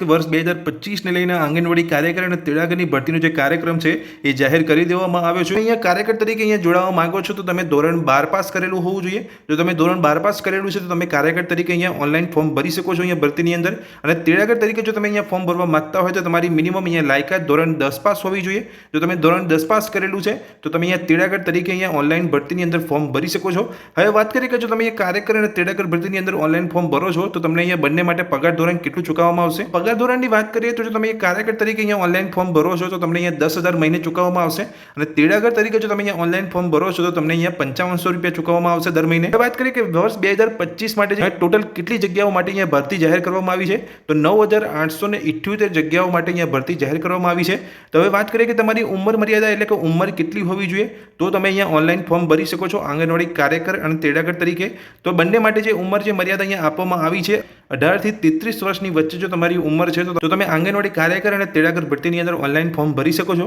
કે વર્ષ 2025ને લઈને આંગણવાડી કાર્યકર અને તેડાગરની ભરતીનો જે કાર્યક્રમ છે એ જાહેર કરી દેવામાં આવ્યો છે। અહીંયા કાર્યકર તરીકે અહીંયા જોડાવા માંગો છો તો તમે ધોરણ 12 પાસ કરેલું હોવું જોઈએ। જો તમે ધોરણ 12 પાસ કરેલું છે તો તમે કાર્યકર તરીકે અહીંયા ઓનલાઈન ફોર્મ ભરી શકો છો અહીંયા ભરતીની અંદર। અને તેડાગર તરીકે જો તમે અહીંયા ફોર્મ ભરવા માંગતા હોય તો તમારી મિનિમમ અહીંયા લાયકાત ધોરણ 10 પાસ હોવી જોઈએ। જો તમે ધોરણ 10 પાસ કરેલું છે તો તમે અહીંયા તેડાગર તરીકે અહીંયા ઓનલાઈન ભરતીની અંદર ફોર્મ ભરી શકો છો। હવે વાત કરીએ કે જો તમે કાર્યકર અને તેડાગર ભરતીની અંદર ઓનલાઈન ફોર્મ ભરો છો તો તમને અહીંયા બંને માટે પગાર ધોરણ કેટલું ચૂકવવામાં આવશે? પગાર ધોરણની વાત કરીએ તો જો તમે કાર્યકર તરીકે અહીંયા ઓનલાઈન ફોર્મ ભરો છો તો તમને અહીંયા 10,000 મહિને ચૂકવવામાં આવશે। અને તેડાગર તરીકે જો તમે અહીંયા ઓનલાઈન ફોર્મ ભરો છો તો તમને અહીંયા 5500 રૂપિયા ચૂકવવામાં આવશે દર મહિને। વાત કરીએ કે વર્ષ 2025 માટે ટોટલ કેટલી જગ્યાઓ માટે અહીંયા ભરતી જાહેર કરવામાં આવી છે તો 9,878 જગ્યાઓ માટે અહીંયા ભરતી જાહેર કરવામાં આવી છે। તો હવે વાત કરીએ કે તમારી ઉંમર મર્યાદા એટલે કે ઉંમર કેટલી હોવી જોઈએ તો તમે અહીંયા ઓનલાઈન ફોર્મ ભરી શકો છો આંગણવાડી કાર્યકર અને તેડાગર તરીકે। તો બંને માટે જે ઉંમર જે મર્યાદા અહીંયા આપવામાં આવી છે 18 થી 33 વર્ષની વચ્ચે જો તમારી ઉંમર છે તો તમે આંગણવાડી કાર્યકર અને તેડાગર ભરતીની અંદર ઓનલાઈન ફોર્મ ભરી શકો છો।